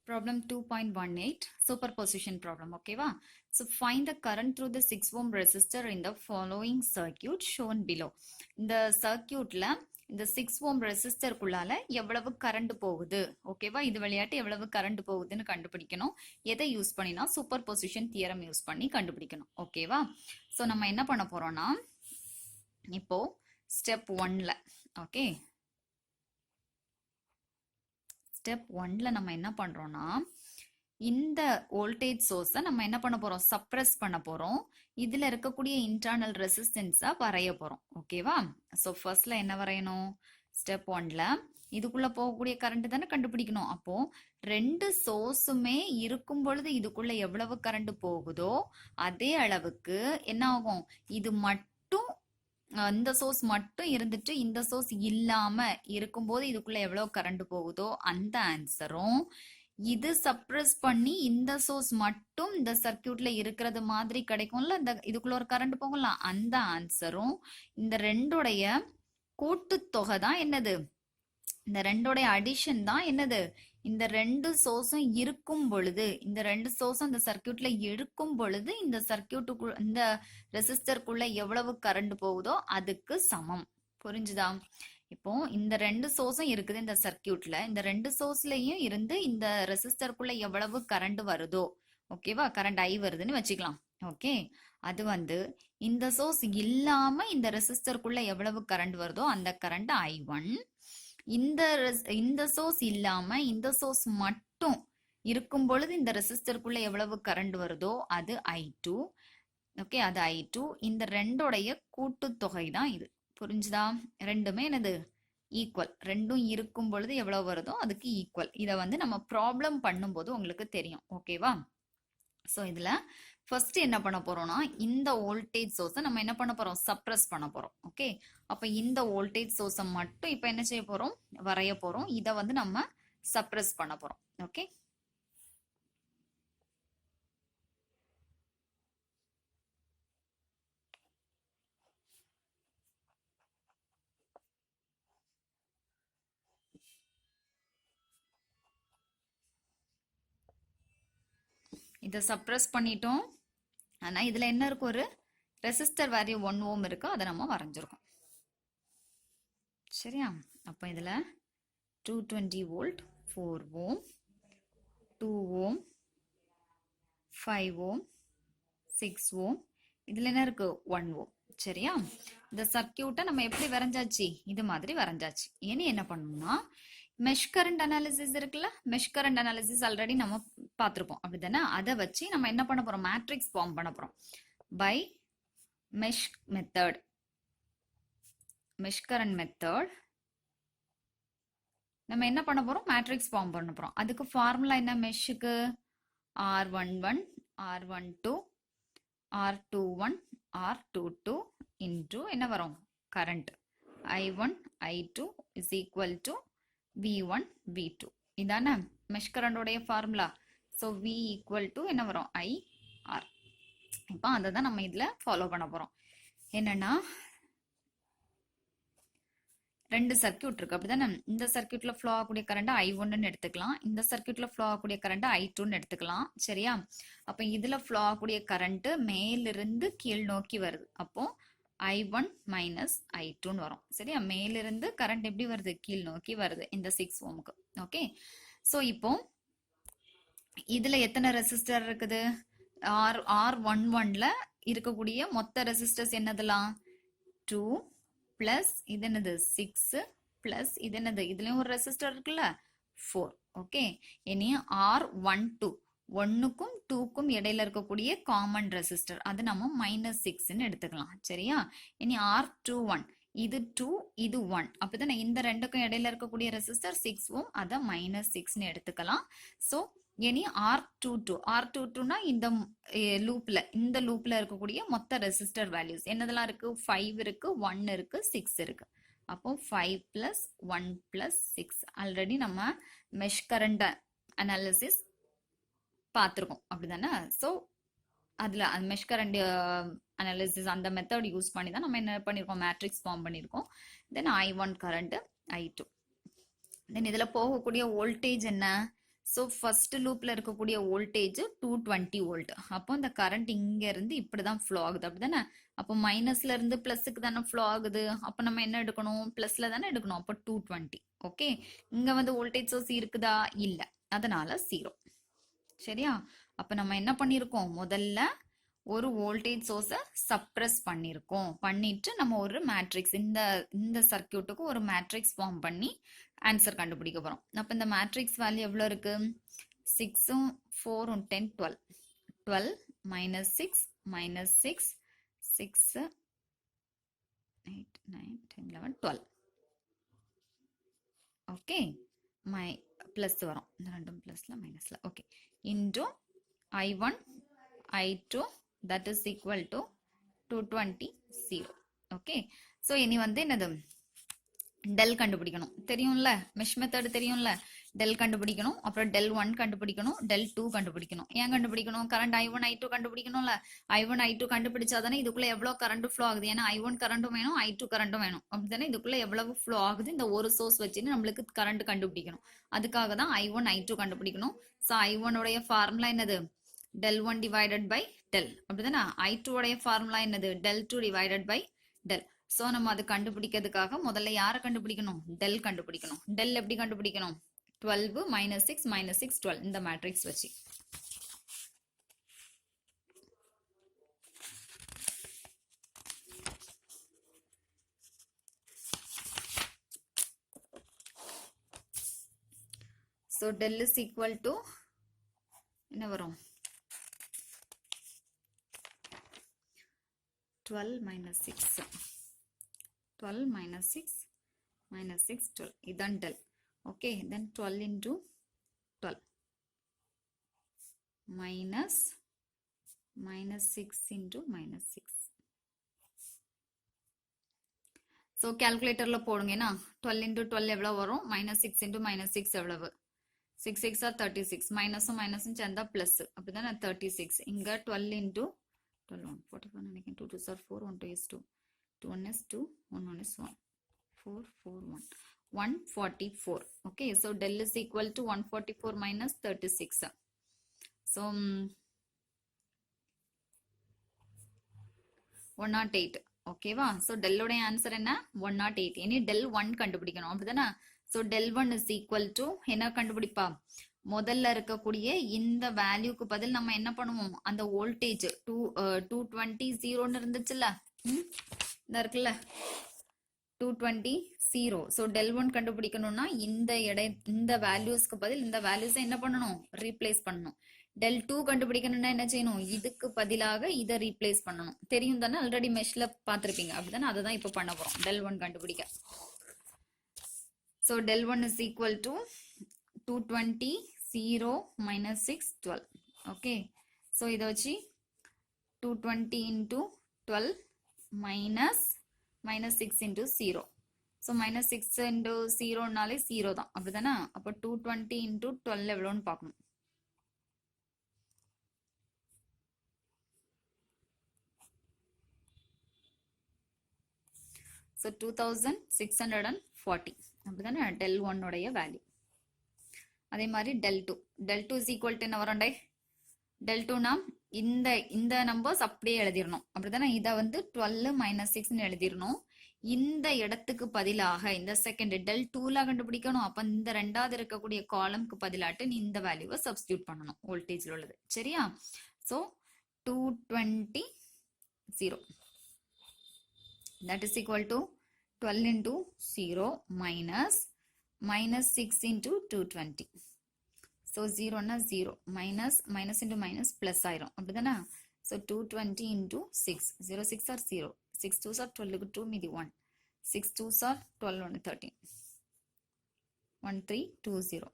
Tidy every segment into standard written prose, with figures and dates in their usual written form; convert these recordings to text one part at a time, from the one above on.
Problem 2.18 superposition problem. Okay, va? So find the current through the 6 ohm resistor in the following circuit shown below. இந்த சர்க்கியூட்ல இந்த 6 ohm resistor குள்ளால எவ்வளவு current போகுது ஓகேவா இது விளையாட்டு எவ்வளவு கரண்ட் போகுதுன்னு கண்டுபிடிக்கணும் எதை யூஸ் பண்ணினா சூப்பர் பொசிஷன் தியரம் யூஸ் பண்ணி கண்டுபிடிக்கணும் ஓகேவா சோ நம்ம என்ன பண்ண போறோம்னா இப்போ ஸ்டெப் 1ல ஓகே ஸ்டெப் 1ல நம்ம என்ன பண்றோம்னா இந்த வோல்டேஜ் சோர்ஸை நம்ம என்ன பண்ண போறோம் சப்ரஸ் பண்ண போறோம் இதுல இருக்கக்கூடிய இன்டர்னல் ரெசிஸ்டன்ஸா வரைய போறோம் ஓகேவா சோ ஃபர்ஸ்ட்ல என்ன வரையணும் ஸ்டெப் 1ல இதுக்குள்ள போகக்கூடிய கரண்ட் தானே கண்டுபிடிக்கணும் அப்போ ரெண்டு சோர்ஸுமே இருக்கும் பொழுது இதுக்குள்ள எவ்வளவு கரண்ட் போகுதோ அதே அளவுக்கு என்ன ஆகும் இது மட்டும் இந்த சோர்ஸ் மட்டும் இருந்துட்டு இந்த சோர்ஸ் இல்லாம இருக்கும்போது இதுக்குள்ள எவ்வளவு கரண்ட் போகுதோ அந்த ஆன்சரும் இது சப்ரஸ் பண்ணி இந்த சோர்ஸ் மட்டும் இந்த சர்க்கியூட்ல இருக்கிறது மாதிரி கிடைக்கும்ல இந்த இதுக்குள்ள ஒரு கரண்ட் போகும்ல அந்த ஆன்சரும் இந்த ரெண்டோடைய கூட்டுத்தொகை தான் என்னது இந்த ரெண்டோடைய அடிஷன் தான் என்னது இந்த ரெண்டு சோர்ஸும் இருக்கும் பொழுது இந்த ரெண்டு சோர்ஸும் இந்த சர்க்கியூட்ல இருக்கும் பொழுது இந்த சர்க்கியூட்டுக்குள்ள இந்த ரெசிஸ்டருக்குள்ள எவ்வளவு கரண்ட் போகுதோ அதுக்கு சமம் புரிஞ்சுதா இப்போ இந்த ரெண்டு சோர்ஸும் இருக்குது இந்த சர்க்கியூட்ல இந்த ரெண்டு சோர்ஸ்லயும் இருந்து இந்த ரெசிஸ்டருக்குள்ள எவ்வளவு கரண்ட் வருதோ ஓகேவா கரண்ட் ஐ வருதுன்னு வச்சுக்கலாம் ஓகே அது வந்து இந்த சோர்ஸ் இல்லாம இந்த ரெசிஸ்டருக்குள்ள எவ்வளவு கரண்ட் வருதோ அந்த கரண்ட் I1 இந்த சோர்ஸ் இல்லாம இந்த சோர்ஸ் மட்டும் இருக்கும் பொழுது இந்த ரெசிஸ்டருக்குள்ள எவ்வளவு கரண்ட் வருதோ அது I2 ஓகே அது I2 இந்த ரெண்டோடைய கூட்டுத்தொகை தான் இது புரிஞ்சுதா ரெண்டுமே என்னது ஈக்குவல் ரெண்டும் இருக்கும் பொழுது எவ்வளவு வருதோ அதுக்கு ஈக்குவல் இதை வந்து நம்ம ப்ராப்ளம் பண்ணும்போது உங்களுக்கு தெரியும் ஓகேவா ஸோ இதுல ஃபர்ஸ்ட் என்ன பண்ண போறோம்னா இந்த வோல்டேஜ் சோர்ஸை நம்ம என்ன பண்ண போறோம் சப்ரஸ் பண்ண போறோம் ஓகே அப்ப இந்த வோல்டேஜ் சோர்ஸை மட்டும் இப்ப என்ன செய்ய போறோம் வரைய போறோம் இதை வந்து நம்ம சப்ரஸ் பண்ண போறோம் ஓகே இதை சப்ரஸ் பண்ணிட்டோம் ஆனா இதுல என்ன இருக்கு ஒரு ரெசிஸ்டர் வேல்யூ 1 ஓம் இருக்கு அதை நம்ம வரைஞ்சிருக்கோம் சரியா அப்ப இதுல 220 வோல்ட் 4 ஓம் 2 ஓம் 5 ஓம் 6 ஓம் இதுல என்ன இருக்கு 1 ஓம் சரியா இந்த சர்க்கியூட்டை நம்ம எப்படி வரைஞ்சாச்சு இது மாதிரி வரைஞ்சாச்சு இனி என்ன பண்ணணும்னா மெஷ் கரண்ட் அனாலிசிஸ் இருக்குல்ல மெஷ் கரண்ட் அனாலிசிஸ் ஆல்ரெடி நம்ம பார்த்திருப்போம் அப்படிதானே அதை வச்சு நம்ம என்ன பண்ண போறோம் மேட்ரிக்ஸ் ஃபார்ம் பண்ண போறோம் by mesh method mesh current method நம்ம என்ன பண்ண போறோம் மேட்ரிக்ஸ் ஃபார்ம் பண்ண போறோம் அதுக்கு ஃபார்முலா என்ன மெஷ்க்கு R11 R12 R21 R22 into என்ன வரும் current I1 I2 is equal to V1 V2 இதானே மெஷ் கரண்டோடைய formula so V equal to என்ன வரும் IR இப்போ அதை தான் நம்ம இதில் ஃபாலோ பண்ண போகிறோம் என்னன்னா ரெண்டு சர்க்கியூட் இருக்கு அப்படிதானே இந்த சர்க்கியூட்ல ஃப்ளோ ஆகக்கூடிய கரண்ட் I1ன்னு எடுத்துக்கலாம் இந்த சர்க்கியூட்ல ஃப்ளோ ஆகக்கூடிய கரண்ட் I2ன்னு எடுத்துக்கலாம் சரியா அப்ப இதுல ஃப்ளோ ஆகக்கூடிய கரண்ட் மேலிருந்து கீழ் நோக்கி வருது அப்போ I1 மைனஸ் I2ன்னு வரும் சரியா மேலிருந்து கரண்ட் எப்படி வருது கீழ் நோக்கி வருது இந்த 6 ஓமுக்கு ஓகே ஸோ இப்போ இதுல எத்தனை ரெசிஸ்டர் இருக்குது R11ல இருக்கக்கூடிய மொத்த ரெசிஸ்டர்ஸ் என்னதெல்லாம் 2 பிளஸ் இது என்னது 6 பிளஸ் இது என்னது இதுலயும் ஒரு ரெசிஸ்டர் இருக்குல்ல 4 ஓகே இனி R12 ஒன்னுக்கும் 2க்கும் இடையில இருக்கக்கூடிய காமன் ரெசிஸ்டர் அது நம்ம -6ன்னு எடுத்துக்கலாம் சரியா இனி R21 இது 2 இது 1 அப்பதானே இந்த ரெண்டுக்கும் இடையில இருக்கக்கூடிய ரெசிஸ்டர் 6 ஓம் அதை -6ன்னு எடுத்துக்கலாம் ஸோ இனி R22னா இந்த லூப்ல இருக்கக்கூடிய மொத்த ரெசிஸ்டர் வேல்யூஸ் என்னதெல்லாம் இருக்கு 5 இருக்கு 1 இருக்கு 6 இருக்கு அப்போ 5 பிளஸ் 1 பிளஸ் 6 ஆல்ரெடி நம்ம மெஷ் கரண்ட் அனாலிசிஸ் பார்த்துருக்கோம் அப்படிதானே ஸோ அதுல மெஷ் கரண்ட் அனாலிசிஸ் அந்த மெத்தட் யூஸ் பண்ணி தான் நம்ம என்ன பண்ணிருக்கோம் மேட்ரிக்ஸ் ஃபார்ம் பண்ணிருக்கோம் தென் I1 கரண்ட் I2 தென் இதுல போகக்கூடிய வோல்டேஜ் என்ன ஸோ ஃபர்ஸ்ட் லூப்ல இருக்கக்கூடிய வோல்டேஜ் 220 வோல்ட். அப்போ இந்த கரண்ட் இங்க இருந்து இப்படிதான் ஃப்ளோ ஆகுது அப்படிதானே. அப்போ மைனஸ்ல இருந்து பிளஸுக்கு தானே ஃப்ளோ ஆகுது. அப்போ நம்ம என்ன எடுக்கணும், பிளஸ்ல தானே எடுக்கணும். அப்போ 220. ஓகே, இங்க வந்து வோல்டேஜ் சோர்ஸ் இருக்குதா, இல்ல, அதனால 0. சரியா. அப்ப நம்ம என்ன பண்ணிருக்கோம், முதல்ல ஒரு வோல்டேஜ் சோர்ஸை சப்ரஸ் பண்ணிருக்கோம். பண்ணிட்டு நம்ம ஒரு மேட்ரிக்ஸ், இந்த சர்க்கியூட்டுக்கு ஒரு மேட்ரிக்ஸ் ஃபார்ம் பண்ணி ஆன்சர் கண்டுபிடிக்க போறோம். அப்ப இந்த மேட்ரிக்ஸ் வேல்யூ எவ்வளவு இருக்கு, 6 4 10 12 12 minus 6 minus 6 6 8 9 10 11 12. ஓகே, மை பிளஸ் வரும், இந்த ரெண்டும் பிளஸ்ல மைனஸ்ல. Okay, into I1 I2 that is equal to 220 0. Okay, so இனி வந்து என்னது, டெல் கண்டுபிடிக்கணும். தெரியும்ல, மெஷ் மெத்தட் தெரியும்ல. டெல் கண்டுபிடிக்கணும், அப்புறம் டெல் 1 கண்டுபிடிக்கணும், டெல் 2 கண்டுபிடிக்கணும். ஏன் கண்டுபிடிக்கணும், current I1 I2 கண்டுபிடிக்கணும்ல. I1 I2 கண்டுபிடிச்சாதானே இதுக்குள்ள எவ்வளவு கரண்ட் ஃப்ளோ ஆகுது. ஏன்னா I1 கரண்டும் வேணும், I2 கரண்டும் வேணும். அப்படித்தானே இதுக்குள்ள எவ்வளவு ஃப்ளோ ஆகுது, இந்த ஒரு சோர்ஸ் வச்சுன்னு நம்மளுக்கு கரண்ட் கண்டுபிடிக்கணும். அதுக்காக தான் I1 I2 கண்டுபிடிக்கணும். ஸோ I1 உடைய ஃபார்முலா என்னது, del 1 divided by del. அப்படிதானே. I2 உடைய ஃபார்முலா என்னது, del 2 divided by del. So நம்ம அது கண்டுபிடிக்கிறதுக்காக முதல்ல யாரை கண்டுபிடிக்கணும், del கண்டுபிடிக்கணும். del எப்படி கண்டுபிடிக்கணும், 12 minus 6 minus 6 12 இந்த மேட்ரிக்ஸ் வச்சு. so del is equal to என்ன வரும், 12 minus 6 12 minus 6 minus 6 12 இதான் del. okay, then 12 into 12 minus 6 into minus 6. so calculatorல போடுங்கன்னா 12 into 12 எவ்வளவு வரும், minus 6 into minus 6 எவ்வளவு, 6 6 are 36, மைனஸும் மைனஸும் சேர்ந்தா பிளஸ், அப்படிதானே 36. இங்க 12 into 12 1 44 நினைக்கிறேன், 2 2 are 4 1 2 is 2 2 1 is 2 1 1 is 1 4 4 1 144. okay, so del is equal to 144 minus 36. so 108. ஓகேவா. so del உடைய ஆன்சர் என்ன, 108. இனி del 1 கண்டுபிடிக்கணும், அப்படிதானே. so del 1 is equal to என்ன கண்டுபிடிப்பா, முதல்ல இருக்கக்கூடிய இந்த வேல்யூக்கு பதில் நம்ம என்ன பண்ணுவோம், அந்த வோல்டேஜ் 220 0ன்னு இருந்துச்சுல்ல, இந்த இருக்குல்ல 220 0. so del 1 கண்டுபிடிக்கணும்னா இந்த வேல்யூஸ்க்கு பதில் இந்த வேல்யூஸை என்ன பண்ணணும், ரீப்ளேஸ் பண்ணணும். del 2 கண்டுபிடிக்கணும்னா என்ன செய்யணும், இதுக்கு பதிலாக இதை ரீப்ளேஸ் பண்ணணும். தெரியும் தானே, ஆல்ரெடி மெஷ்ல பார்த்திருப்பீங்க, அப்படிதானே. அதை தான் இப்போ பண்ண போறோம் del 1 கண்டுபிடிக்க. so del 1 is equal to 220 0 minus 6 12. okay, so இதை வச்சு 220 into 12 minus 6 into 0. so minus 6 into 0 நாலே 0 தான், அப்படிதானே. அப்போ 220 into 12 எவ்வளோன்னு பார்க்கணும். so 2640, அப்படிதானே del 1 உடைய வேல்யூ. அதே மாதிரி del 2 is equal to என்ன வரண்டே, del 2 னா இந்த நம்பர்ஸ் அப்படியே எழுதிடணும், அப்படிதானே. இதை வந்து 12 minus 6ன்னு எழுதிடணும். இந்த இடத்துக்கு பதிலாக இந்த செகண்ட் del 2ல கண்டுபிடிக்கணும். அப்ப இந்த ரெண்டாவது இருக்கக்கூடிய காலம்க்கு பதிலாட்டு நீ இந்த வேல்யூவை சப்ஸ்டியூட் பண்ணணும், வோல்டேஜ்ல உள்ளது. சரியா. so 220 0 that is equal to 12 into 0 minus 6 into 220. so 0 na 0 minus into minus plus ஆயிரும், அப்படிதானே. so 220 into 6 0 6 are 0 6 2s are 12 2 மீதி 1 6 2s are 12 1 13 1320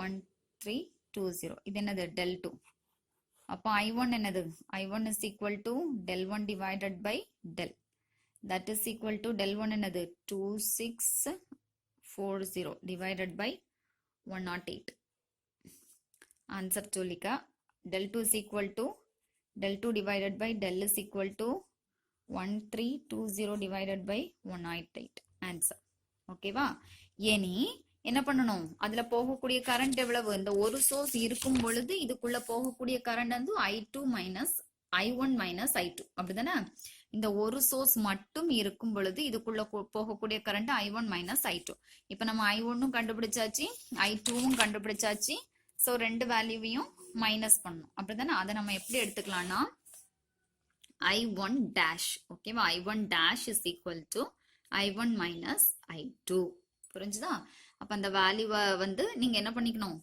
1320. இது என்னது, del 2. அப்போ I1 என்னது, I1 is equal to del 1 divided by del. that is equal to del 1 என்னது 2640 divided by 108. answer சொல்லிக்க. del 2 is equal to del 2 divided by del is equal to 1320 divided by 108. answer. ஓகேவா. இனி என்ன பண்ணணும், அதுல போகக்கூடிய current எவ்வளவு, இந்த ஒரு சோர்ஸ் இருக்கும் பொழுது இதுக்குள்ள போகக்கூடிய கரண்ட் வந்து I2 minus I1 minus I2 அப்படிதானே. இந்த ஒரு சோர்ஸ் மட்டும் இருக்கும் பொழுது இதுக்குள்ள போகக்கூடிய கரண்ட் I1 மைனஸ் I2. இப்ப நம்ம I1 கண்டுபிடிச்சாச்சு, I2 கண்டுபிடிச்சாச்சு. சோ ரெண்டு வேல்யூவையும் மைனஸ் பண்ணணும் அப்படிதானே. அதை நம்ம எப்படி எடுத்துக்கலாம்னா I1 dash, ஓகேவா, I1 dash is equal to I1 minus I2. புரிஞ்சுதா. அப்ப அந்த வேல்யூவை வந்து நீங்க என்ன பண்ணிக்கணும்,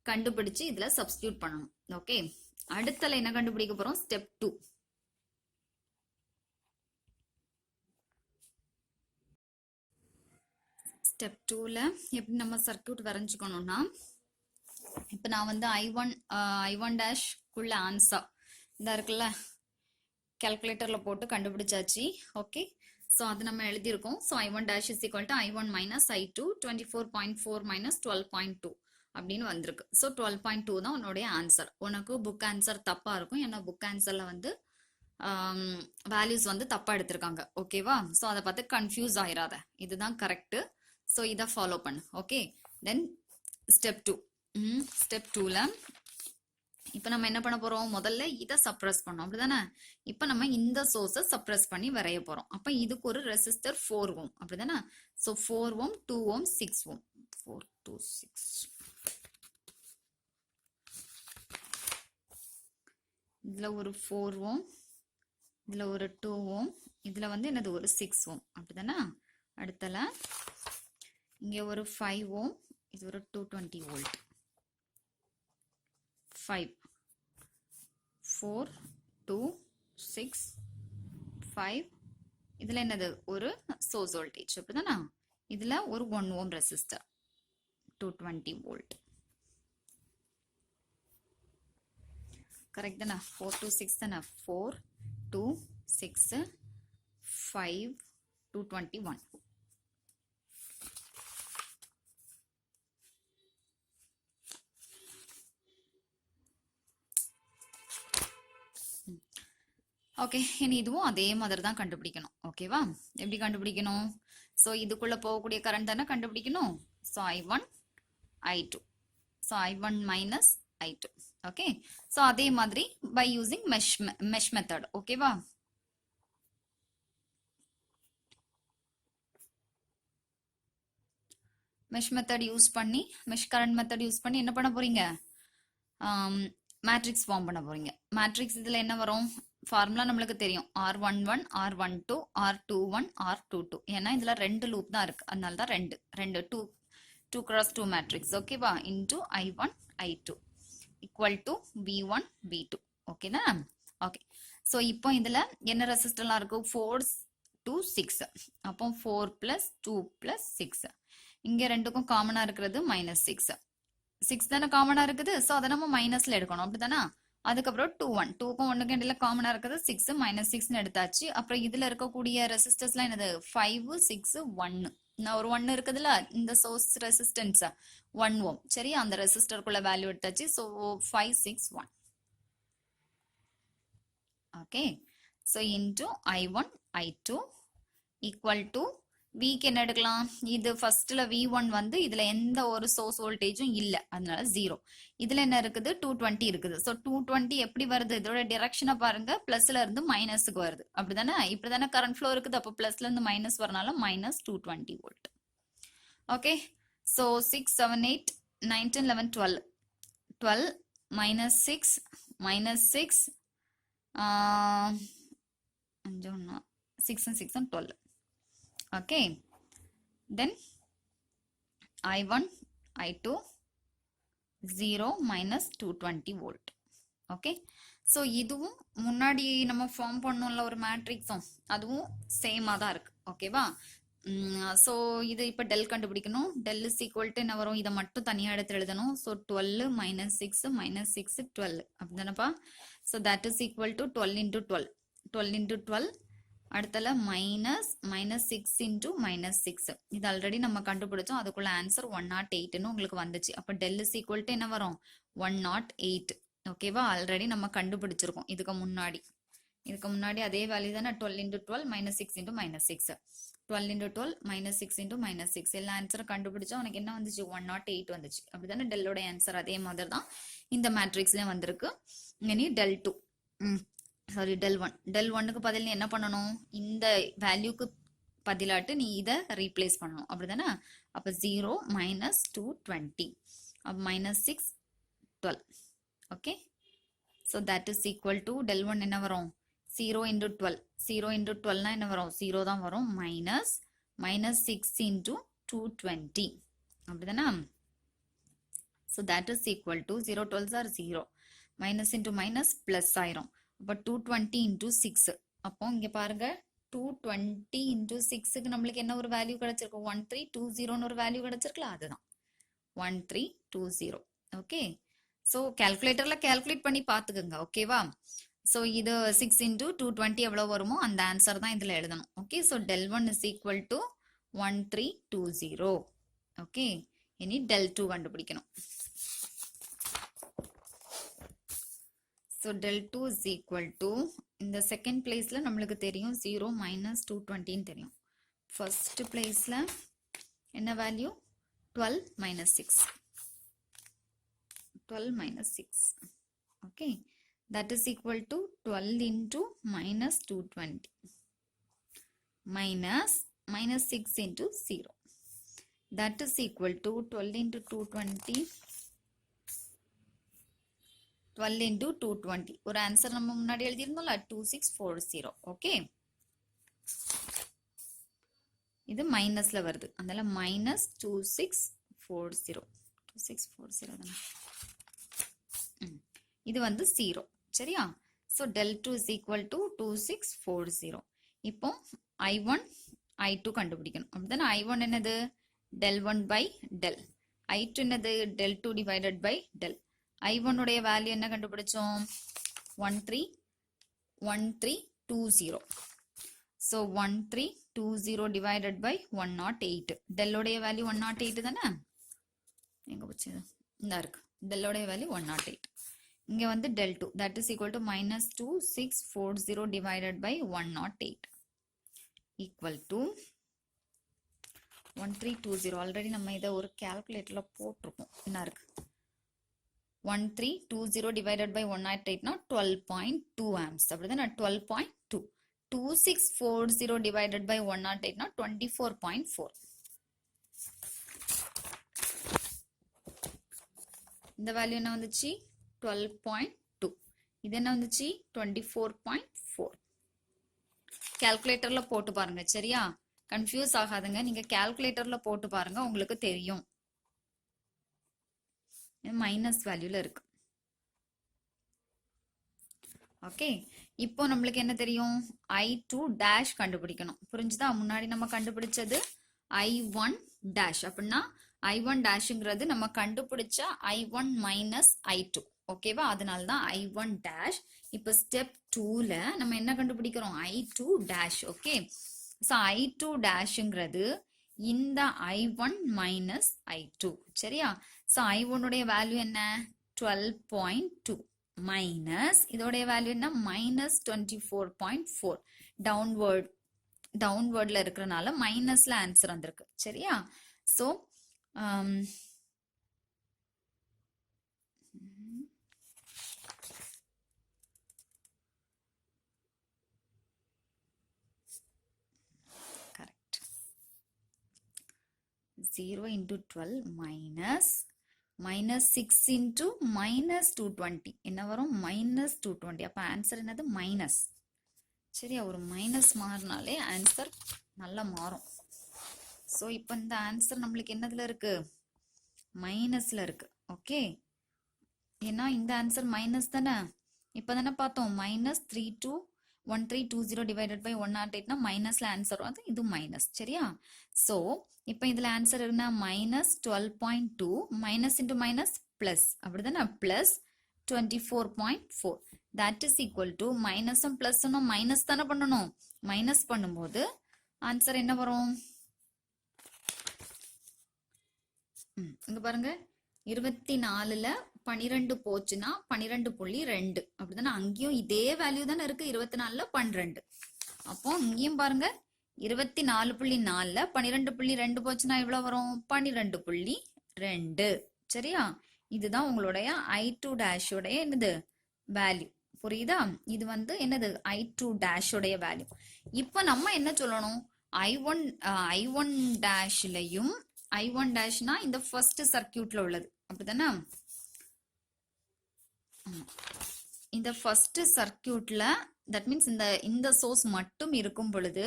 கண்டுபிடிச்சு இதுல சப்ஸ்டிடியூட் பண்ணணும். ஓகே, அடுத்தல என்ன கண்டுபிடிக்க போறோம், ஸ்டெப் 2. ஸ்டெப் 2ல எப்படி நம்ம சர்க்யூட் வரைஞ்சுக்கணும்னா, இப்ப நான் வந்து I1 dash குள்ள ஆன்சர் இதா இருக்குல்ல, கால்குலேட்டர்ல போட்டு கண்டுபிடிச்சாச்சு. ஓகே, சோ அது நம்ம எழுதியிருக்கோம். So I1 dash is equal to I1 minus I2 24.4 minus 12.2 அப்படின்னு வந்திருக்கு. சோ 12.2 தான் உன்னுடைய ஆன்சர். உனக்கு புக் ஆன்சர் தப்பா இருக்கும், ஏன்னா புக் ஆன்சர்ல வந்து வேல்யூஸ் வந்து தப்பா எடுத்திருக்காங்க. ஓகேவா, சோ அதை பார்த்து கன்ஃபியூஸ் ஆயிராத, இதுதான் கரெக்ட். சோ இதை ஃபாலோ பண்ணு. ஓகே, தென் ஸ்டெப் 2. ஸ்டெப் 2ல இப்ப நம்ம என்ன பண்ண போறோம், முதல்ல இதை சப்ரஸ் பண்ணோம் அப்படிதானே. இப்ப நம்ம இந்த சோர்ஸை சப்ரஸ் பண்ணி வரைய போறோம். அப்ப இதுக்கு ஒரு ரெசிஸ்டர் 4 ஓம் அப்படிதானே. சோ 4 ஓம் 2 ஓம் 6 ஓம் 4 2 6. இதுல ஒரு 4 ஓம், இதுல ஒரு 2 ஓம், இதுல வந்து என்னது ஒரு 6 ஓம் அப்படிதானே. அடுத்தல இங்க ஒரு 5 ஓம், இது ஒரு 220 வோல்ட். 5 4 2 6 5. இதுல என்னது ஒரு சோர்ஸ் வோல்டேஜ் அப்படிதானே. இதுல ஒரு 1 ஓம் ரெசிஸ்டர் 220 வோல்ட். கரெக்ட் தானே. 4 2 6 தானே. 4 2 6 5 221. ஓகே, இனி இதுவும் அதே மாதிரி தான் கண்டுபிடிக்கணும். ஓகேவா, எப்படி கண்டுபிடிக்கணும், ஸோ இதுக்குள்ள போகக்கூடிய கரண்ட் தானே கண்டுபிடிக்கணும். So I1 I2, so I1 minus I2. Okay, so அதே மாதிரி பை யூசிங் மெஷ் மெத்தட். ஓகேவா, மெஷ் மெத்தட் யூஸ் பண்ணி, மெஷ் கரண்ட் மெத்தட் யூஸ் பண்ணி என்ன பண்ண போறீங்க, மேட்ரிக்ஸ் ஃபார்ம் பண்ண போறீங்க. மேட்ரிக்ஸ் இதுல என்ன வரும், ஃபார்முலா நம்மளுக்கு தெரியும், R11 R12 R21 R22. ஏன்னா இதுல ரெண்டு லூப் தான் இருக்கு, அதனால தான் ரெண்டு 2 cross 2 மேட்ரிக்ஸ். ஓகேவா, into I1 I2 equal to V1 V2. ஓகேனா. ஓகே, ஸோ இப்போ இதுல என்ன ரெசிஸ்டர்லாம் இருக்கு, 4 2 6. அப்போ 4 plus 2 plus 6. இங்க ரெண்டுக்கும் காமனா இருக்கிறது -6. 6 தானே காமனா இருக்குது, ஸோ அதை நம்ம மைனஸ்ல எடுக்கணும் அப்படித்தானே. அதுக்கப்புறம் 2 1, 2க்கும் 1க்கும் இடையில காமனா இருக்குது 6 -6 எடுத்தாச்சு. அப்புறம் இதுல இருக்கக்கூடிய ரெசிஸ்டர்ஸ்லாம் என்னது 5 6 1. நான் ஒரு 1 இருக்குதுல்ல, இந்த சோர்ஸ் ரெசிஸ்டன்ஸ் 1 ஓம். சரி, அந்த ரெசிஸ்டருக்குள்ள வேல்யூ எடுத்தாச்சு. So 5 6 1. Okay, so into I1 I2 equal to Vக்கு என்ன எடுக்கலாம், இது ஃபர்ஸ்ட்ல V1 வந்து இதுல எந்த ஒரு சோர்ஸ் வோல்டேஜும் இல்ல, அதனால 0. இதுல என்ன இருக்குது 220 இருக்குது. சோ 220 எப்படி வருது, இதோட டைரக்ஷனை பாருங்க, பிளஸ்ல இருந்து மைனஸ்க்கு வருது அப்படிதானே. இப்படிதானே கரண்ட் ஃப்ளோ இருக்குது, அப்போ பிளஸ்ல இருந்து மைனஸ் வரனால -220 volt. Okay, so 6 7 8 9 10 11 12 12 -6 -6 6 and 6 and 12. Okay, then I1 I2 0 minus 220 volt. Okay, so இதுவும் முன்னாடி நம்ம ஃபார்ம் பண்ணோம்ல ஒரு மேட்ரிக்ஸும், அதுவும் சேமா தான் இருக்கு. ஓகேவா, ஸோ இது இப்போ டெல் கண்டுபிடிக்கணும். டெல் இஸ் ஈக்குவல் டு என்ன வரும், இதை மட்டும் தனியாக எடுத்து எழுதணும். ஸோ 12 -6 -6 12 அப்படிதானப்பா. So that is equal to 12 into 12 12 into 12. அடுத்தல -6 into -6. இது ஆல்ரெடி நம்ம கண்டுபிடிச்சோம், அதுக்குள்ள ஆன்சர் 108ன்னு உங்களுக்கு வந்துச்சு. அப்போ டெல் இஸ் ஈக்குவல் டு என்ன வரும் 108. ஓகேவா, ஆல்ரெடி நம்ம கண்டுபிடிச்சிருக்கோம் இதுக்கு முன்னாடி. இதுக்கு முன்னாடி அதே வேல்யூ தானே 12 into 12 minus 6 into minus 6 12 into 12 minus 6 into minus 6 எல்லா ஆன்சரும் கண்டுபிடிச்சா உனக்கு என்ன வந்துச்சு 108 வந்துச்சு அப்படிதானே டெல்லோட ஆன்சர் அதே மாதிரி தான் இந்த மேட்ரிக்ஸ்லயும் வந்திருக்கு இனி del 2 சாரி del 1 del 1க்கு பதில் நீ என்ன பண்ணணும் இந்த வேல்யூக்கு பதிலாட்டு நீ இதை ரீப்ளேஸ் பண்ணணும் அப்படிதானே அப்ப 0 minus 220 அப்ப minus 6 12 okay so that is equal to del 1 என்ன வரும் 0 into 12 0 into 12 னா என்ன வரும் 0 தான் வரும் minus 6 into 220 அப்படிதானே so that is equal to 0 12s are 0 minus into minus plus ஆயிரும் அப்ப 220 into 6 அப்போ இங்க பாருங்க 220 into 6க்கு நம்மளுக்கு என்ன ஒரு வேல்யூ கிடைச்சிருக்கு 1320 ஒரு வேல்யூ கிடைச்சிருக்குல அதுதான் 1320 ஓகே சோ கால்குலேட்டர்ல கால்குலேட் பண்ணி பாத்துக்கங்க ஓகேவா சோ இது 6 into 220 எவ்வளவு வருமோ அந்த ஆன்சர் தான் இதுல எழுதணும் okay so del 1 is equal to 1320 okay இனி del 2 கண்டுபிடிக்கணும் so del 2 is equal to இந்த செகண்ட் பிளேஸ்ல நம்மளுக்கு தெரியும் 0 minus 220 ன்னு தெரியும் ஃபர்ஸ்ட் பிளேஸ்ல என்ன value 12 minus 6 12 minus 6 okay that is equal to 12 into minus 220 minus 6 into 0 that is equal to 12 into 220 12 into 220 ஒரு ஆன்சர் நம்ம முன்னாடி எழுதியிருந்தோம்ல 2640 ஓகே இது மைனஸ்ல வருது அதனால minus 2640 2640 இது வந்து 0 சரியா so del 2 is equal to 2640 இப்போ i1 i2 கண்டுபிடிக்கணும் அப்படிதானே i1 என்னது del 1 by del i2 என்னது del 2 divided by del i1 உடைய வேல்யூ என்ன கண்டுபிடிச்சோம் 1320 so 1320 divided by 108 del உடைய வேல்யூ 108 தானே எங்க போச்சு இந்த இருக்கு del உடைய வேல்யூ 108 இங்க வந்து del 2 that is equal to minus 2640 divided by 108 equal to 1320 already நம்ம இத ஒரு கால்குலேட்டர்ல போட்டுருக்கோம் என்ன இருக்கு 1320 divided by 108 னா 12.2 amps அப்படிதானே 12.2 2640 divided by 108 னா 24.4 இந்த வேல்யூ என்ன வந்துச்சு 12.2 இது என்ன வந்துச்சு 24.4 கால்குலேட்டர்ல போட்டு பாருங்க சரியா கன்ஃபியூஸ் ஆகாதுங்க நீங்க கால்குலேட்டர்ல போட்டு பாருங்க உங்களுக்கு தெரியும் மைனஸ் வேல்யூல இருக்கு ஓகே இப்போ நம்மளுக்கு என்ன தெரியும் i2 dash கண்டுபிடிக்கணும் புரிஞ்சுதா முன்னாடி நம்ம கண்டுபிடிச்சது i1 dash அப்படின்னா i1 dashங்கிறது நம்ம கண்டுபிடிச்ச i1 minus i2 ஓகேவா அதனால தான் i1 dash இப்போ ஸ்டெப் 2ல நம்ம என்ன கண்டுபிடிக்கிறோம் i2 dash okay so i2 dashங்கிறது இந்த i1 minus i2 சரியா சோ i1 உடைய வேல்யூ என்ன 12.2 மைனஸ் இதோடைய வேல்யூ என்ன minus 24.4 டவுன்வர்ட்ல இருக்கறனால மைனஸ்ல ஆன்சர் வந்திருக்கு சரியா so correct 0 into 12 minus 6 into minus 220 என்ன வரும் minus 220 அப்ப ஆன்சர் என்னது மைனஸ் சரியா ஒரு மைனஸ் மாறினாலே ஆன்சர் நல்லா மாறும் சோ இப்போ இந்த ஆன்சர் நம்மளுக்கு என்னதுல இருக்கு மைனஸ்ல இருக்கு ஓகே ஏன்னா இந்த ஆன்சர் மைனஸ் தானே இப்பதானே பார்த்தோம் minus 1320 divided by 108 னா மைனஸ்ல ஆன்சர் வந்து இது மைனஸ் சரியா சோ இப்போ இதுல ஆன்சர் என்ன minus 12.2 minus into minus plus அப்படிதானே plus 24.4 that is equal to minus and plus minus தானே பண்ணணும் மைனஸ் பண்ணும்போது ஆன்சர் என்ன வரும் இங்க பாருங்க 24ல 12 போச்சுன்னா 12.2 அப்படிதானே? அங்கேயும் இதே வேல்யூ தானே இருக்கு, 24ல 12. அப்போ இங்கேயும் பாருங்க 24.4ல 12.2 போச்சுன்னா எவ்வளவு வரும்? 12.2. சரியா? இதுதான் உங்களுடைய I2 dash உடைய என்னது வேல்யூ. புரியுதா? இது வந்து என்னது I2 dash உடைய வேல்யூ. இப்போ நம்ம என்ன சொல்லணும்? I1 dashலயும் I1 dashனா இந்த ஃபர்ஸ்ட் சர்க்கியூட்ல உள்ளது அப்படிதானே? இந்த ஃபர்ஸ்ட் சர்க்கியூட்ல தட் மீன்ஸ் இந்த சோர்ஸ் மட்டும் இருக்கும் பொழுது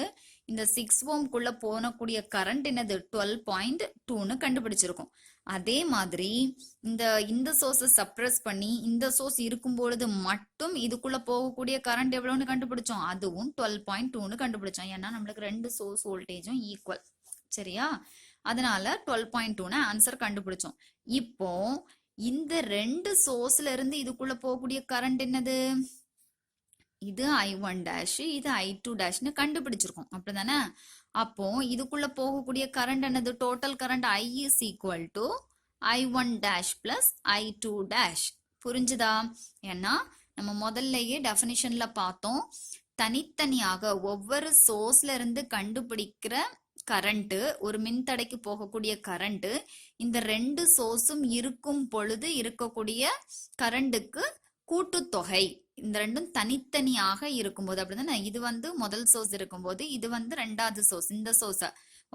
இந்த 6 ohm குள்ள போகக்கூடிய கரண்ட் என்னது 12.2ன்னு கண்டுபிடிச்சிருக்கும். அதே மாதிரி இந்த சோர்ஸை சப்ரஸ் பண்ணி இந்த சோர்ஸ் இருக்கும் பொழுது மட்டும் இதுக்குள்ள போகக்கூடிய கரண்ட் எவ்வளவுன்னு கண்டுபிடிச்சோம், அதுவும் 12.2ன்னு கண்டுபிடிச்சோம். ஏன்னா நம்மளுக்கு ரெண்டு சோர்ஸ் வோல்டேஜும் ஈக்குவல். சரியா? அதனால 12.2ன்னு ஆன்சர் கண்டுபிடிச்சோம். இப்போ இந்த ரெண்டு சோர்ஸ்ல இருந்து இதுக்குள்ள போகக்கூடிய கரண்ட் என்னது? இது I1 dash, இது I2 dashன்னு கண்டுபிடிச்சிருக்கோம் அப்படிதானே? அப்போ இதுக்குள்ள போகக்கூடிய கரண்ட் என்னது? Total current I is equal to I1 dash plus I2 dash. புரிஞ்சுதா? ஏன்னா நம்ம முதல்லயே டெஃபினிஷன்ல பார்த்தோம், தனித்தனியாக ஒவ்வொரு சோர்ஸ்ல இருந்து கண்டுபிடிக்கிற கரண்ட், ஒரு மின்தடைக்கு போகக்கூடிய கரண்ட், இந்த ரெண்டு சோர்ஸும் இருக்கும் பொழுது இருக்கக்கூடிய கரண்ட்டுக்கு கூட்டுத்தொகை. இந்த ரெண்டும் தனித்தனியாக இருக்கும்போது அப்படிதானே? இது வந்து முதல் சோர்ஸ் இருக்கும்போது, இது வந்து ரெண்டாவது சோர்ஸ், இந்த சோர்ஸ்.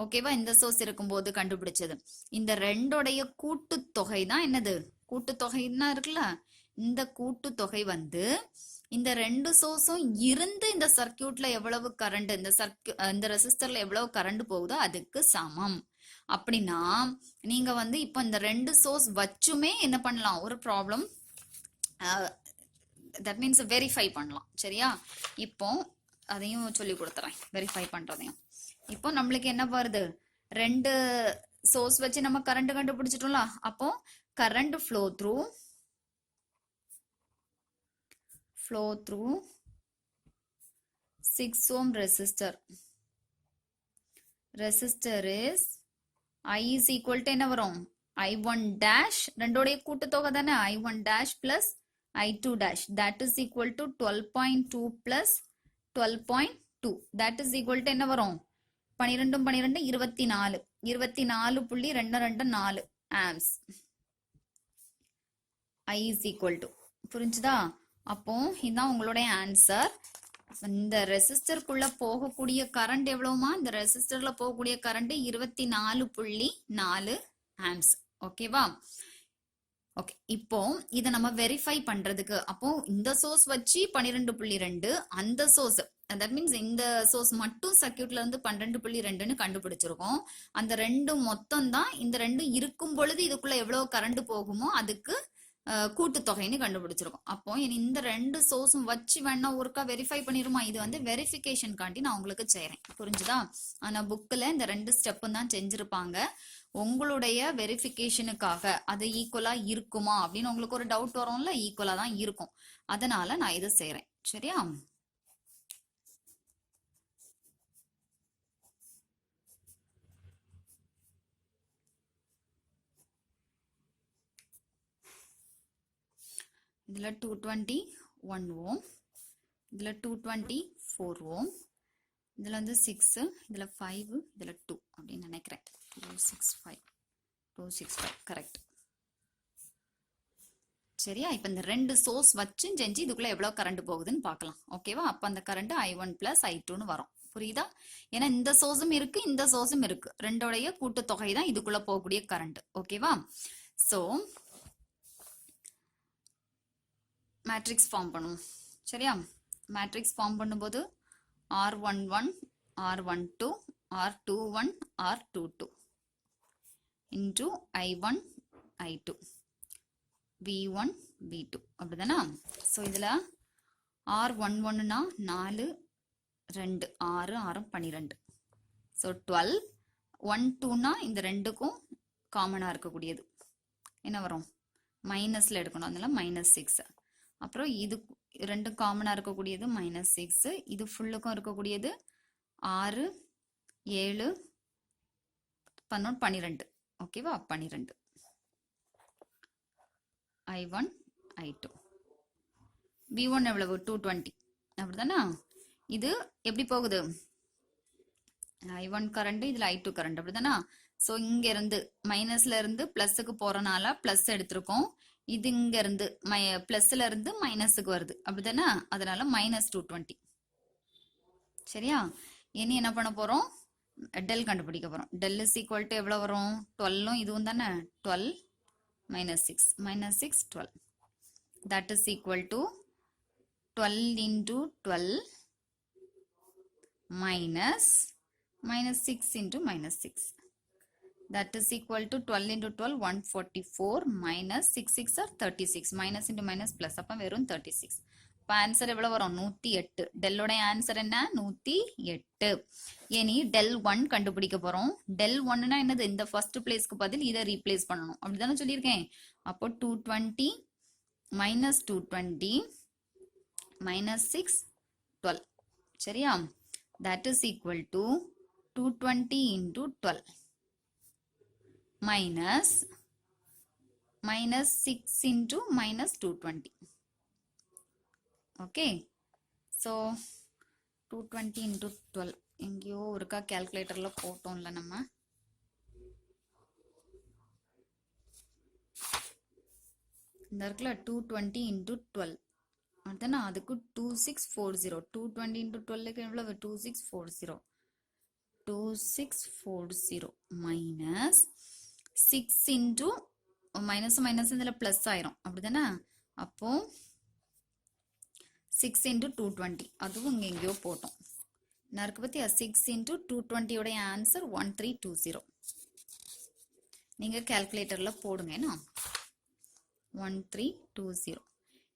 ஓகேவா? இந்த சோர்ஸ் இருக்கும்போது கண்டுபிடிச்சது. இந்த ரெண்டோடைய கூட்டுத்தொகை தான் என்னது? கூட்டுத்தொகைன்னா இருக்குல்ல, இந்த கூட்டுத்தொகை வந்து இந்த ரெண்டு சோர்ஸும் இருந்து இந்த சர்க்கியூட்ல எவ்வளவு கரண்ட், இந்த ரெசிஸ்டர்ல எவ்வளவு கரண்ட் போகுதோ அதுக்கு சமம். அப்படின்னா நீங்க வந்து இப்போ இந்த ரெண்டு சோர்ஸ் வச்சுமே என்ன பண்ணலாம்? ஒரு ப்ராப்ளம் தட் மீன்ஸ் வெரிஃபை பண்ணலாம். சரியா? இப்போ அதையும் சொல்லி கொடுத்துறேன், வெரிஃபை பண்றதையும். இப்போ நம்மளுக்கு என்ன வருது? ரெண்டு சோர்ஸ் வச்சு நம்ம கரண்ட் கண்டுபிடிச்சிட்டோம்ல. அப்போ current flow through 6 ohm resistor is I is equal to என்ன வரும்? I1 dash, ரெண்டோடைய கூட்டுத்தொகை தானே, I1 dash plus I2 dash, that is equal to 12.2 plus 12.2, that is equal to என்ன வரும்? 12 24, 24.224 amps. I is equal to. புரிஞ்சுதா? அப்போ இதான் உங்களுடைய ஆன்சர். இந்த ரெசிஸ்டருக்குள்ள போகக்கூடிய கரண்ட் எவ்வளவுமா? இந்த ரெசிஸ்டர்ல போகக்கூடிய கரண்ட் 24.4 ஆம்ஸ். ஓகேவா? ஓகே, இப்போ இதை நம்ம வெரிஃபை பண்றதுக்கு, அப்போ இந்த சோர்ஸ் வச்சு 12.2, அந்த சோர்ஸ் தட் மீன்ஸ் இந்த சோர்ஸ் மட்டும் சர்க்கியூட்ல இருந்து 12.2ன்னு கண்டுபிடிச்சிருக்கோம். அந்த ரெண்டும் மொத்தம் தான், இந்த ரெண்டும் இருக்கும் பொழுது இதுக்குள்ள எவ்வளவு கரண்ட் போகுமோ அதுக்கு கூட்டுத்தொகைன்னு கண்டுபிடிச்சிருக்கோம். அப்போ இந்த ரெண்டு சோர்ஸும் வச்சு வேணா ஒருக்கா வெரிஃபை பண்ணிருமா? இது வந்து வெரிஃபிகேஷன் காண்டி நான் உங்களுக்கு செய்யறேன். புரிஞ்சுதா? ஆனா புக்ல இந்த ரெண்டு ஸ்டெப்பும் தான் செஞ்சிருப்பாங்க. உங்களுடைய வெரிஃபிகேஷனுக்காக அது ஈக்குவலா இருக்குமா அப்படின்னு உங்களுக்கு ஒரு டவுட் வரும்ல, ஈக்குவலா தான் இருக்கும். அதனால நான் இதை செய்யறேன். சரியா? இதுல 221 ohm, இதுல 224 ohm, இதுல வந்து 6, இதுல 5, இதுல 2 அப்படின்னு நினைக்கிறேன். 265 கரெக்ட். சரியா? இப்ப இந்த ரெண்டு சோர்ஸ் வச்சு செஞ்சு இதுக்குள்ள எவ்வளவு கரண்ட் போகுதுன்னு பார்க்கலாம். ஓகேவா? அப்ப அந்த கரண்ட் I1 plus I2ன்னு வரும். புரியுதா? ஏன்னா இந்த சோர்ஸும் இருக்கு, இந்த சோர்ஸும் இருக்கு, ரெண்டோடைய கூட்டுத்தொகை தான் இதுக்குள்ள போகக்கூடிய கரண்ட். ஓகேவா? சோ மேட்ரிக்ஸ் ஃபார்ம் பண்ணுவோம். சரியா? மேட்ரிக்ஸ் ஃபார்ம் பண்ணும்போது R11 R12 R21 R22 into I1 I2 V1 V2 அப்படிதானா? ஸோ இதுல R11னா 4 2 6 6 12, ஸோ 12. 1 2னா இந்த ரெண்டுக்கும் காமனா இருக்கக்கூடியது என்ன வரும்? மைனஸ்ல எடுக்கணும், அதனால -6. அப்புறம் இது ரெண்டு காமனா இருக்கக்கூடியது -6, இது ஃபுல்லுக்கும் இருக்கக்கூடியது 6 7 11 12. ஓகேவா? 12. I1 I2 V1 எவ்வளவு 220 அப்படிதானா இது எப்படி போகுது I1 கரண்ட் இதுல I2 கரண்ட் அப்படிதானா சோ இங்க இருந்து மைனஸ்ல இருந்து பிளஸ்க்கு போறனால பிளஸ் எடுத்திருக்கோம் இது இங்க இருந்து பிளஸ்ல இருந்து மைனஸ்க்கு வருது அப்படிதானா அதனால -220 சரியா இனி என்ன பண்ண போறோம் டெல் கண்டுபிடிக்க போறோம் டெல் இஸ் ஈக்குவல் டு எவ்வளவு வரும் 12 ம் இதுவும் தானே 12 -6 12 that is equal to 12 into 12 minus 6 into -6 that is equal to 12 into 12 144 minus 6 6 are 36 minus into minus plus அப்ப வெறும் 36 இப்ப ஆன்சர் எவ்வளவு வரும் 108 டெல்லோட ஆன்சர் என்ன 108 இனி del 1 கண்டுபிடிக்க போறோம் del 1 னா என்னது இந்த ஃபர்ஸ்ட் பிளேஸ்க்கு பதில் இத ரீப்ளேஸ் பண்ணனும் அப்படிதானே சொல்லிருக்கேன் அப்போ 220 minus 220 minus 6 12 சரியா that is equal to 220 into 12 minus 6 into minus 220 okay so 220 into 12 எங்கயோ ஒருக்கா கால்குலேட்டர்ல போட்டோம்ல நம்ம இந்த இருக்குல 220 into 12 அதனா அதுக்கு 2640 220 into 12 க்கு எவ்வளவு 2640 2640 minus 6 into minus இதுல plus ஆயிரும் அப்படிதானே அப்போ 6 into 220 அதுவும் இங்க எங்கயோ போட்டோம் நருக்கு பத்தியா 6 into 220 உடைய ஆன்சர் 1320 நீங்க கால்குலேட்டர்ல போடுங்கனா 1320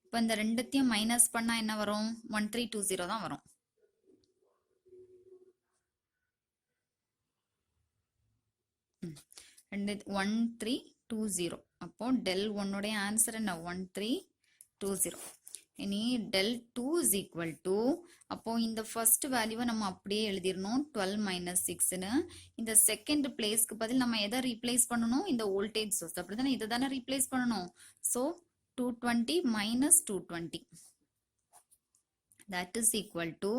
இப்போ இந்த ரெண்டுத்தையும் மைனஸ் பண்ணா என்ன வரும் 1320 தான் வரும் 1320 அப்போ del 1 உடைய ஆன்சர் என்ன 1320 இனி del 2 is equal to அப்போ இந்த ஃபர்ஸ்ட் வேல்யூவை நம்ம அப்படியே எழுதிரணும் 12 minus 6 னு இந்த செகண்ட் பிளேஸ்க்கு பதில் நம்ம எதை ரீப்ளேஸ் பண்ணனும் இந்த வோல்டேஜ் சோர்ஸ் அப்படிதானே இத தான ரீப்ளேஸ் பண்ணனும் so 220 minus 220 that is equal to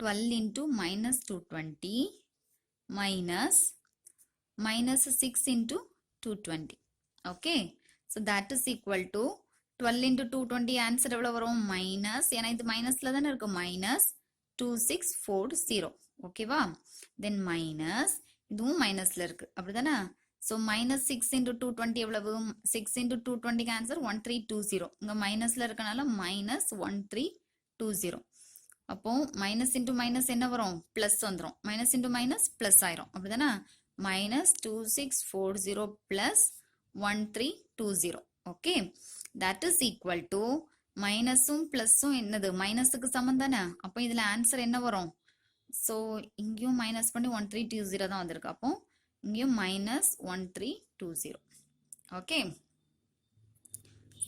12 into minus 220 minus 6 into 220 okay so that is equal to 12 into 220 answer எவ்வளவு வரும் minus ஏனா இது மைனஸ்ல தான இருக்கு minus 2640 ஓகேவா then minus இதுவும் மைனஸ்ல இருக்கு அப்படிதானே so minus 6 into 220 எவ்வளவு 6 into 220 க்கு ஆன்சர் 1320 இங்க மைனஸ்ல இருக்கனால minus 1320 அப்போ மைனஸ் into மைனஸ் என்ன வரும் பிளஸ் வந்துரும் மைனஸ் into மைனஸ் பிளஸ் ஆயிரும் அப்படிதானே minus 2640 plus 1320 okay that is equal to மைனஸும் பிளஸும் என்னது மைனஸுக்கு சமம் தானே அப்போ இதுல ஆன்சர் என்ன வரும் சோ இங்கேயும் மைனஸ் பண்ணி 1320 தான் வந்திருக்கு அப்போ இங்கேயும் minus 1320 ஓகே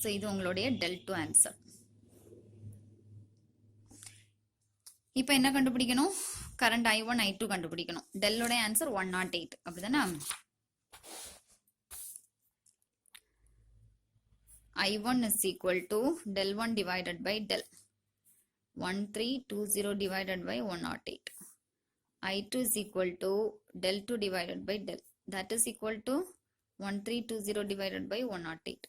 சோ இது உங்களுடைய del 2 ஆன்சர் இப்போ என்ன கண்டுபிடிக்கணும் கரண்ட் I1 I2 கண்டுபிடிக்கணும் del ஓட ஆன்சர் 108 அப்படிதானே I1 is equal to del 1 divided by del 1320 divided by 108 I2 is equal to del 2 divided by del that is equal to 1320 divided by 108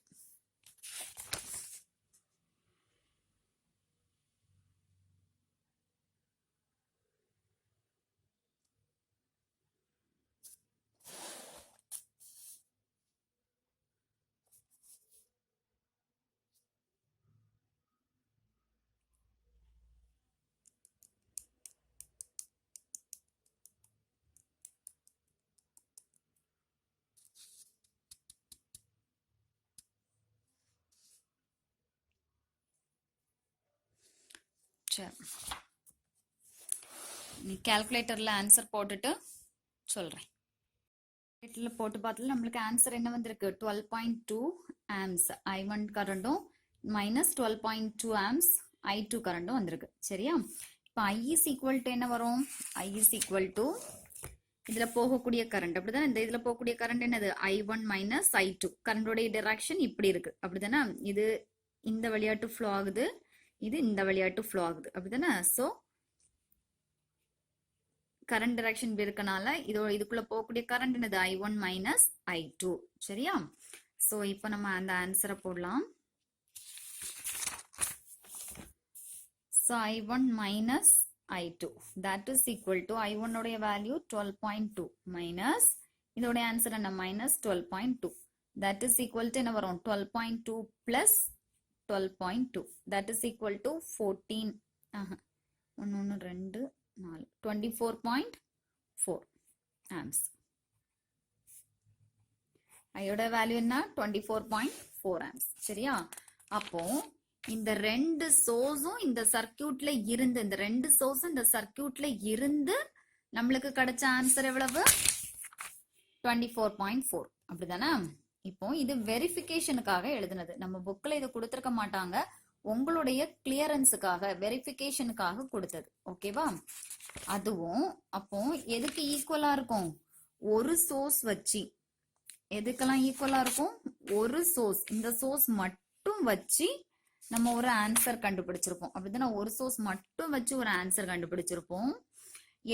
நீ கால்குலேட்டர்ல answer போட்டுட்டு சொல்றேன் கால்குலேட்டர்ல போட்டு பார்த்தா நம்மளுக்கு ஆன்சர் என்ன வந்திருக்கு 12.2 ஆம்ப்ஸ் I1 கரண்டும் மைனஸ் 12.2 ஆம்ப்ஸ் I2 கரண்டும் வந்திருக்கு சரியா இப்போ I is equal to என்ன வரும் I is equal to இதுல போகக்கூடிய கரண்ட் அப்படிதானே, இந்த இதுல போகக்கூடிய கரண்ட் என்னது, I1 மைனஸ் I2. கரண்டோடைய டிரெக்ஷன் இப்படி இருக்கு அப்படிதானே, இது இந்த வழியாட்டு ஃப்ளோ ஆகுது, இது இந்த வழியாட்டு ஃப்ளோ ஆகுது அப்படிதானே. ஸோ கரண்ட் டிரெக்ஷன் இப்படி இருக்கனால இதுக்குள்ள போகக்கூடிய கரண்ட் என்னது, I1 மைனஸ் I2. சரியா. ஸோ இப்போ நம்ம அந்த ஆன்சரை போடலாம். So I1 minus I2 that is equal to I1 உடைய value 12.2 minus இதோடைய ஆன்சர் என்ன minus 12.2 that is equal to என்ன வரும் 12.2 plus 12.2 that is equal to 14 1 2 4 24.4 amps. ஐயோட வேல்யூ என்ன 24.4 amps. சரியா. அப்போ இந்த ரெண்டு சோர்ஸும் இந்த சர்க்கியூட்ல இருந்து நம்மளுக்கு கிடைச்ச ஆன்சர் எவ்வளவு 24.4 அப்படிதானே. இப்போ இது வெரிஃபிகேஷனுக்காக எழுதுனது, நம்ம புக்ல இதை கொடுத்திருக்க மாட்டாங்க, உங்களுடைய கிளியரன்ஸுக்காக வெரிஃபிகேஷனுக்காக கொடுத்தது. ஓகேவா. அதுவும் அப்போ எதுக்கு ஈக்குவலா இருக்கும், ஒரு சோர்ஸ் வச்சு எதுக்கெல்லாம் ஈக்குவலா இருக்கும், ஒரு சோர்ஸ், இந்த சோர்ஸ் மட்டும் வச்சு நம்ம ஒரு ஆன்சர் கண்டுபிடிச்சிருப்போம் அப்படிதானே. ஒரு சோர்ஸ் மட்டும் வச்சு ஒரு ஆன்சர் கண்டுபிடிச்சிருப்போம்.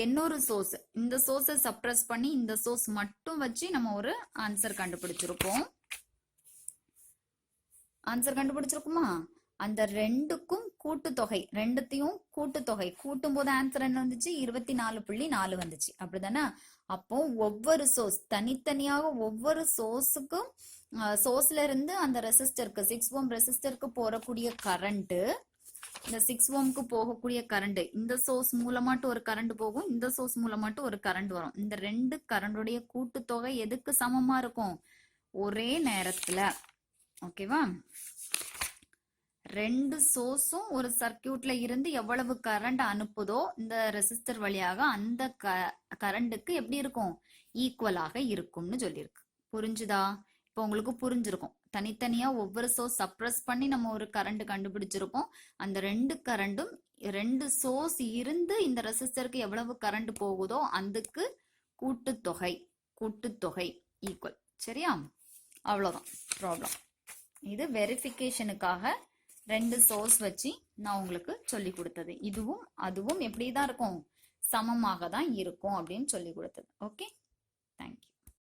இன்னொரு சோர்ஸ், இந்த சோர்ஸை சப்ரஸ் பண்ணி இந்த சோர்ஸ் மட்டும் வச்சு நம்ம ஒரு ஆன்சர் கண்டுபிடிச்சிருப்போம். ஆன்சர் கண்டுபிடிச்சிருக்குமா. அந்த ரெண்டுக்கும் கூட்டுத்தொகை, ரெண்டுத்தையும் கூட்டுத்தொகை கூட்டும் போது ஆன்சர் என்ன வந்துச்சு 24.4 வந்துச்சு அப்படிதானே. அப்போ ஒவ்வொரு சோர்ஸ் தனித்தனியாக ஒவ்வொரு சோர்ஸுக்கும் சோர்ஸ்ல இருந்து அந்த ரெசிஸ்டருக்கு 6 ohm ரெசிஸ்டருக்கு போறக்கூடிய கரண்ட், இந்த 6 ohmக்கு போகக்கூடிய கரண்ட், இந்த சோர்ஸ் மூலமாட்டு ஒரு கரண்ட் போகும், இந்த சோர்ஸ் மூலமாட்டு ஒரு கரண்ட் வரும். இந்த ரெண்டு கரண்டுடைய கூட்டுத்தொகை எதுக்கு சமமா இருக்கும், ஒரே நேரத்துல. ஓகேவா. ரெண்டு சோர்ஸும் ஒரு சர்க்கியூட்ல இருந்து எவ்வளவு கரண்ட் அனுப்புதோ இந்த ரெசிஸ்டர் வழியாக அந்த கரண்ட்டுக்கு எப்படி இருக்கும், ஈக்குவலாக இருக்கும்னு சொல்லியிருக்கு. புரிஞ்சுதா. இப்போ உங்களுக்கு புரிஞ்சிருக்கும். தனித்தனியா ஒவ்வொரு சோர்ஸ் சப்ரஸ் பண்ணி நம்ம ஒரு கரண்ட் கண்டுபிடிச்சிருப்போம். அந்த ரெண்டு கரண்டும் ரெண்டு சோர்ஸ் இருந்து இந்த ரெசிஸ்டருக்கு எவ்வளவு கரண்ட் போகுதோ அதுக்கு கூட்டுத்தொகை ஈக்குவல். சரியா. அவ்வளவுதான் ப்ராப்ளம். இது வெரிஃபிகேஷனுக்காக ரெண்டு சோர்ஸ் வச்சு நான் உங்களுக்கு சொல்லி கொடுத்தது. இதுவும் அதுவும் எப்படிதான் இருக்கும், சமமாக தான் இருக்கும் அப்படின்னு சொல்லி கொடுத்தது. Okay, thank you.